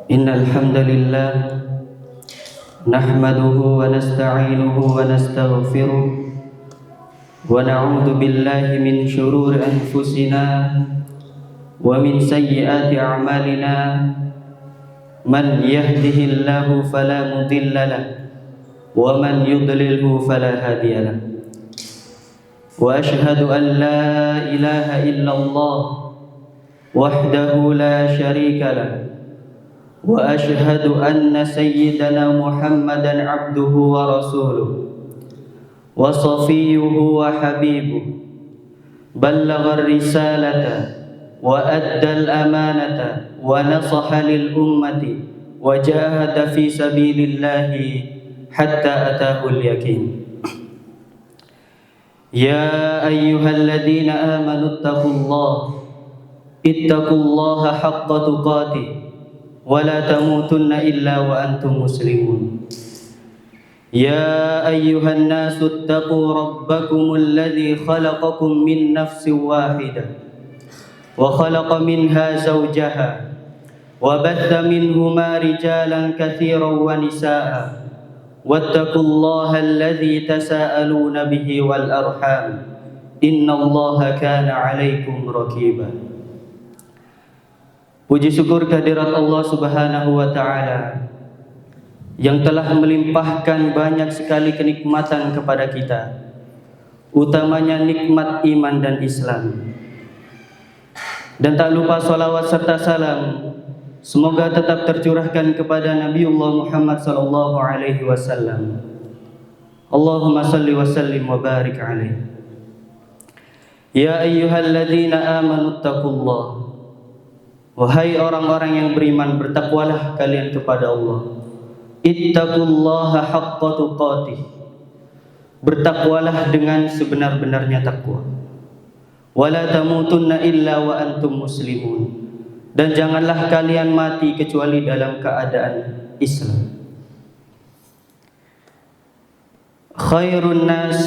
إن الحمد لله نحمده ونستعينه ونستغفره ونعوذ بالله من شرور أنفسنا ومن سيئات أعمالنا من يهده الله فلا مضل له ومن يضلله فلا هادي له وأشهد أن لا إله إلا الله وحده لا شريك له وأشهد أن سيدنا محمدا عبده ورسوله وصفيه وحبيبه بلغ الرسالة وأدى الأمانة ونصح للأمة وجاهد في سبيل الله حتى أتاه اليقين يا أيها الذين آمنوا اتقوا الله حق تقاته ولا تموتن إلا وأنتم مسلمون يا أيها الناس اتقوا ربكم الذي خلقكم من نفس واحدة وخلق منها زوجها وبث منهما رجالا كثيرا ونساء واتقوا الله الذي تساءلون به والأرحام إن الله كان عليكم رقيبا. Puji syukur kehadirat Allah Subhanahu wa Ta'ala yang telah melimpahkan banyak sekali kenikmatan kepada kita, utamanya nikmat iman dan Islam. Dan tak lupa salawat serta salam semoga tetap tercurahkan kepada Nabiullah Muhammad sallallahu alaihi wasallam. Allahumma salli wa sallim wa barik alaihi. Ya ayyuhalladzina amanu taqullaha. Wahai orang-orang yang beriman, bertakwalah kalian kepada Allah. Ittaqullaha haqqa tuqatih. Bertakwalah dengan sebenar-benarnya takwa. Wala tamutunna illa wa antum muslimun. Dan janganlah kalian mati kecuali dalam keadaan Islam. Khairun nas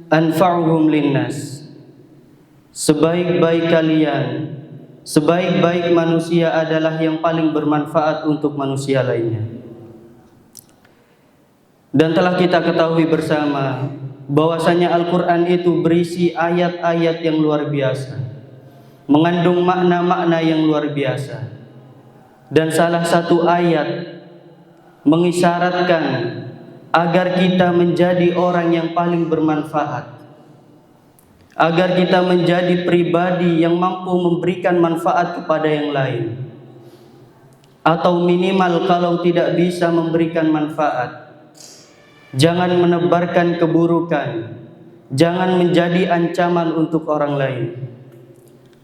anfa'uhum linnas. Sebaik-baik kalian, sebaik-baik manusia adalah yang paling bermanfaat untuk manusia lainnya. Dan telah kita ketahui bersama bahwasanya Al-Quran itu berisi ayat-ayat yang luar biasa, mengandung makna-makna yang luar biasa. Dan salah satu ayat mengisyaratkan agar kita menjadi orang yang paling bermanfaat, agar kita menjadi pribadi yang mampu memberikan manfaat kepada yang lain, atau minimal kalau tidak bisa memberikan manfaat, jangan menebarkan keburukan, jangan menjadi ancaman untuk orang lain.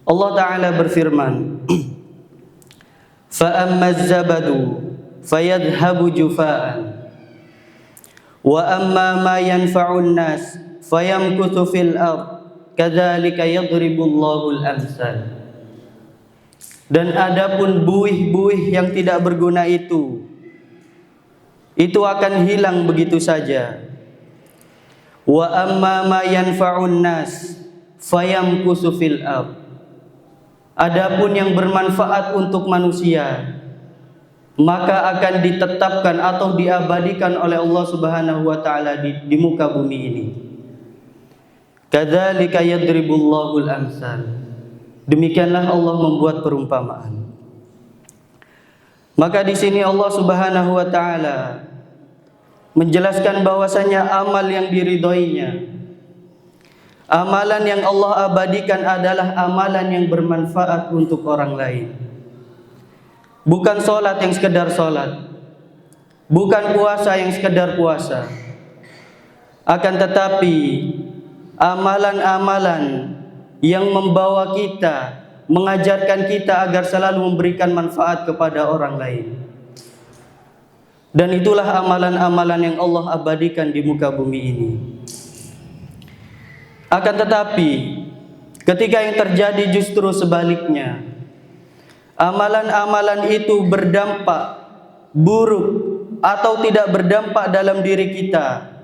Allah Ta'ala berfirman, فَأَمَّا الزَّبَدُ فَيَذْهَبُ جُفَاءً وَأَمَّا مَا يَنْفَعُ النَّاسِ فَيَمْكُثُ فِي الْأَرْضِ كَذَلِكَ يَضْرِبُ اللَّهُ الْأَمْثَالَ. Dan adapun buih-buih yang tidak berguna itu akan hilang begitu saja. Wa amma ma yanfa'un nas fayamkusu fil ard. Adapun yang bermanfaat untuk manusia maka akan ditetapkan atau diabadikan oleh Allah Subhanahu wa Ta'ala di muka bumi ini. Kadzalika yadribullahul amsal. Demikianlah Allah membuat perumpamaan. Maka di sini Allah Subhanahu wa Ta'ala menjelaskan bahwasanya amal yang diridhoinya, amalan yang Allah abadikan adalah amalan yang bermanfaat untuk orang lain. Bukan sholat yang sekedar sholat, bukan puasa yang sekedar puasa, akan tetapi amalan-amalan yang membawa kita, mengajarkan kita agar selalu memberikan manfaat kepada orang lain. Dan itulah amalan-amalan yang Allah abadikan di muka bumi ini. Akan tetapi ketika yang terjadi justru sebaliknya, amalan-amalan itu berdampak buruk atau tidak berdampak dalam diri kita,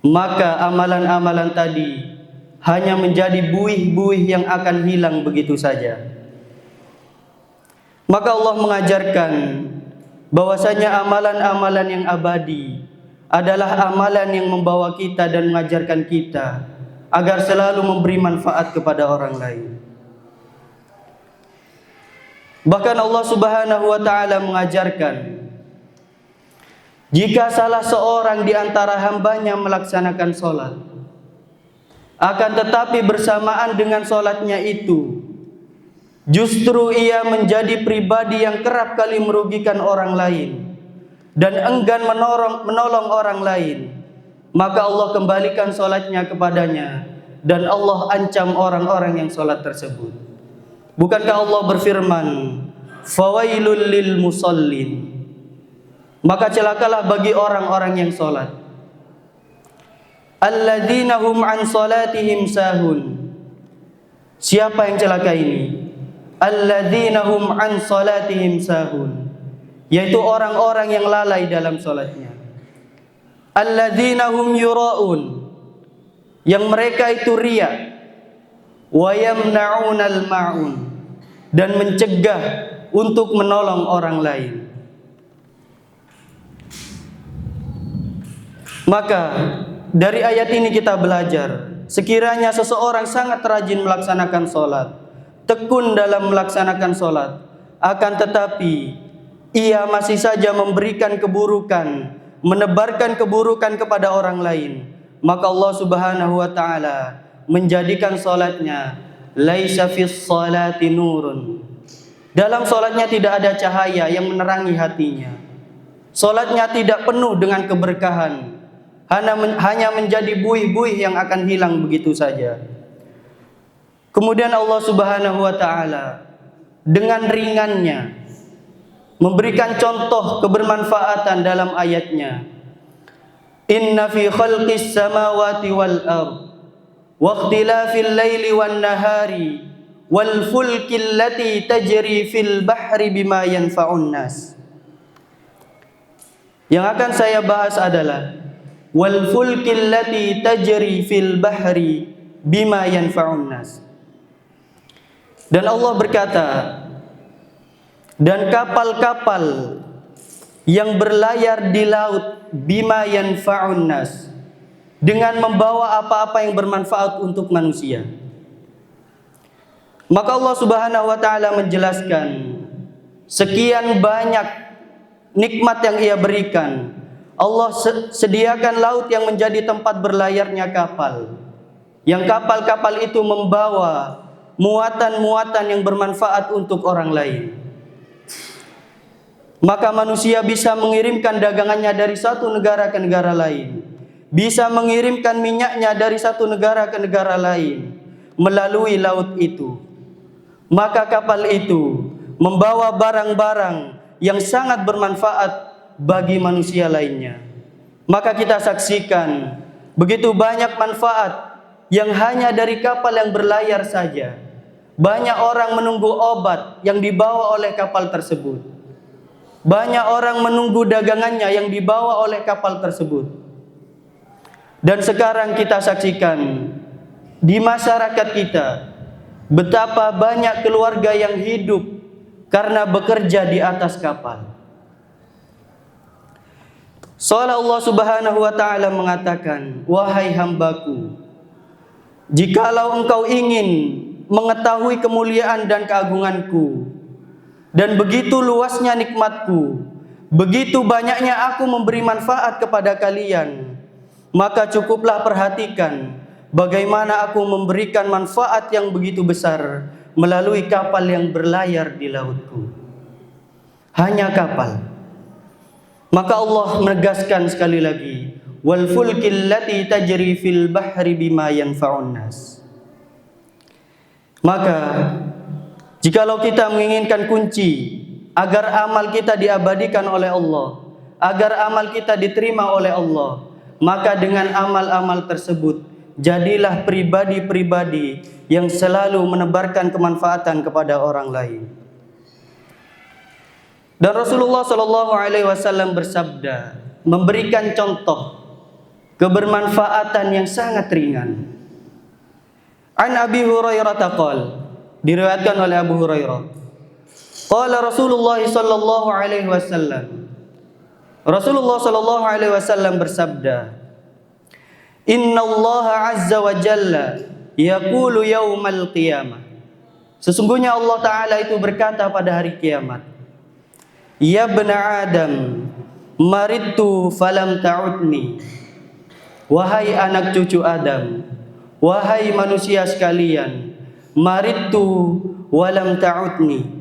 maka amalan-amalan tadi hanya menjadi buih-buih yang akan hilang begitu saja. Maka Allah mengajarkan bahwasanya amalan-amalan yang abadi adalah amalan yang membawa kita dan mengajarkan kita agar selalu memberi manfaat kepada orang lain. Bahkan Allah Subhanahu wa taala mengajarkan, jika salah seorang di antara hambanya melaksanakan sholat, akan tetapi bersamaan dengan sholatnya itu, justru ia menjadi pribadi yang kerap kali merugikan orang lain dan enggan menolong orang lain, maka Allah kembalikan sholatnya kepadanya dan Allah ancam orang-orang yang sholat tersebut. Bukankah Allah berfirman, fawailul lil musallin, maka celakalah bagi orang-orang yang sholat, alladzina hum an salatihim sahun. Siapa yang celaka ini? Alladzina hum an salatihim sahun, yaitu orang-orang yang lalai dalam sholatnya. Alladzina hum yura'un, yang mereka itu riya. Wa yamna'unal ma'un, dan mencegah untuk menolong orang lain. Maka dari ayat ini kita belajar, sekiranya seseorang sangat rajin melaksanakan sholat, tekun dalam melaksanakan sholat, akan tetapi ia masih saja memberikan keburukan, menebarkan keburukan kepada orang lain, maka Allah Subhanahu wa taala menjadikan sholatnya laisa fis sholati nurun. Dalam sholatnya tidak ada cahaya yang menerangi hatinya. Sholatnya tidak penuh dengan keberkahan, hanya menjadi buih-buih yang akan hilang begitu saja. Kemudian Allah Subhanahu wa taala dengan ringannya memberikan contoh kebermanfaatan dalam ayatnya. Inna fi khalqis samawati wal ardh wa ikhtilafil laili wan nahari wal fulkil lati tajri fil bahri bima yanfa'un nas. Yang akan saya bahas adalah wal fulkil lati tajri fil bahri bima yanfa'un nas. Dan Allah berkata, dan kapal-kapal yang berlayar di laut bima yanfa'un nas, dengan membawa apa-apa yang bermanfaat untuk manusia. Maka Allah Subhanahu wa taala menjelaskan sekian banyak nikmat yang Ia berikan. Allah sediakan laut yang menjadi tempat berlayarnya kapal. Yang kapal-kapal itu membawa muatan-muatan yang bermanfaat untuk orang lain. Maka manusia bisa mengirimkan dagangannya dari satu negara ke negara lain, bisa mengirimkan minyaknya dari satu negara ke negara lain melalui laut itu. Maka kapal itu membawa barang-barang yang sangat bermanfaat bagi manusia lainnya. Maka kita saksikan begitu banyak manfaat yang hanya dari kapal yang berlayar saja. Banyak orang menunggu obat yang dibawa oleh kapal tersebut. Banyak orang menunggu dagangannya yang dibawa oleh kapal tersebut. Dan sekarang kita saksikan di masyarakat kita betapa banyak keluarga yang hidup karena bekerja di atas kapal. Soalnya Allah Subhanahu wa taala mengatakan, wahai hambaku, jikalau engkau ingin mengetahui kemuliaan dan keagunganku, dan begitu luasnya nikmatku, begitu banyaknya aku memberi manfaat kepada kalian, maka cukuplah perhatikan bagaimana aku memberikan manfaat yang begitu besar melalui kapal yang berlayar di lautku. Hanya kapal. Maka Allah menegaskan sekali lagi, wal fulkil lati tajri fil bahri bima yanfa'un nas. Maka jikalau kita menginginkan kunci agar amal kita diabadikan oleh Allah, agar amal kita diterima oleh Allah, maka dengan amal-amal tersebut jadilah pribadi-pribadi yang selalu menebarkan kemanfaatan kepada orang lain. Dan Rasulullah Shallallahu Alaihi Wasallam bersabda, memberikan contoh kebermanfaatan yang sangat ringan. An Abi Hurairah taqal, diriwayatkan oleh Abu Hurairah, Qala Rasulullah sallallahu alaihi wasallam. Rasulullah sallallahu alaihi wasallam bersabda, "Inna Allah azza wa jalla yaqulu yaumal qiyamah." Sesungguhnya Allah Ta'ala itu berkata pada hari kiamat, "Ya bna Adam, maridtu falam ta'udni." Wahai anak cucu Adam, wahai manusia sekalian, maridtu walam ta'udni.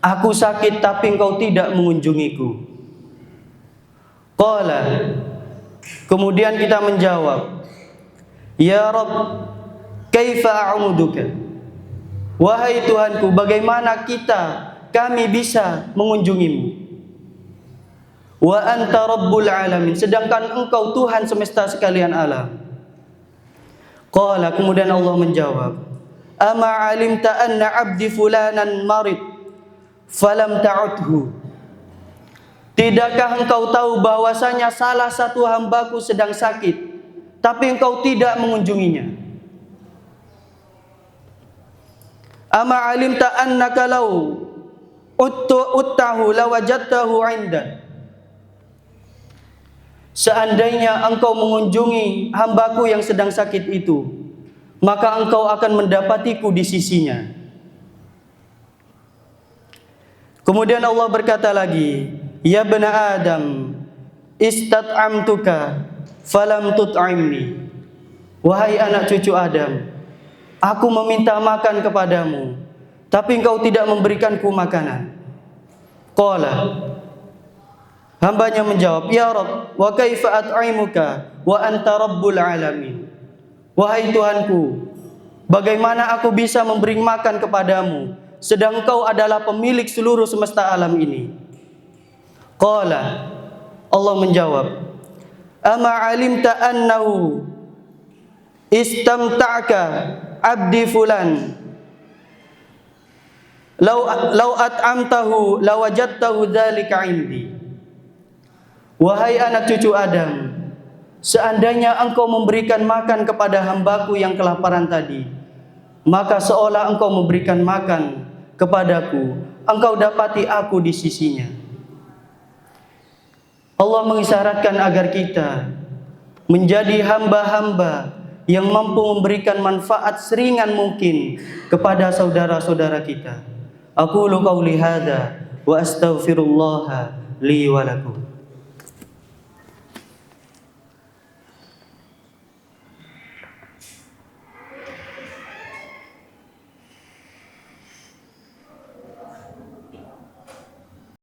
Aku sakit tapi engkau tidak mengunjungiku. Qala, kemudian kita menjawab, "Ya Rabb, kaifa a'uduka?" Wahai Tuhanku, bagaimana kami bisa mengunjungimu? Wa anta rabbul alamin, sedangkan engkau Tuhan semesta sekalian alam. Qala, kemudian Allah menjawab, "Ama alimta anna abdi fulanan marid falam ta'udhu." Tidakkah engkau tahu bahwasanya salah satu hambaku sedang sakit, tapi engkau tidak mengunjunginya? Ama alimta annaka law uttahu lawajadtahu 'inda. Seandainya engkau mengunjungi hambaku yang sedang sakit itu, maka engkau akan mendapatiku di sisinya. Kemudian Allah berkata lagi, "Ya bna Adam, istat'amtuka falam tut'imni." Wahai anak cucu Adam, aku meminta makan kepadamu, tapi engkau tidak memberikanku makanan. Qala, hambanya menjawab, "Ya Rabb, wa kaifa at'imuka wa anta rabbul alamin." Wahai Tuhanku, bagaimana aku bisa memberi makan kepadamu, sedang engkau adalah pemilik seluruh semesta alam ini? Qala, Allah menjawab, "Ama alimta annahu istamta'ka abdi fulan law at'amtahu lawajadtahu dzalika 'indi." Wahai anak cucu Adam, seandainya engkau memberikan makan kepada hambaku yang kelaparan tadi, maka seolah engkau memberikan makan kepadaku, engkau dapati aku di sisinya. Allah mengisyaratkan agar kita menjadi hamba-hamba yang mampu memberikan manfaat seringan mungkin kepada saudara-saudara kita. Aqulu qauli hadza wa astaghfirullah li wa lakum.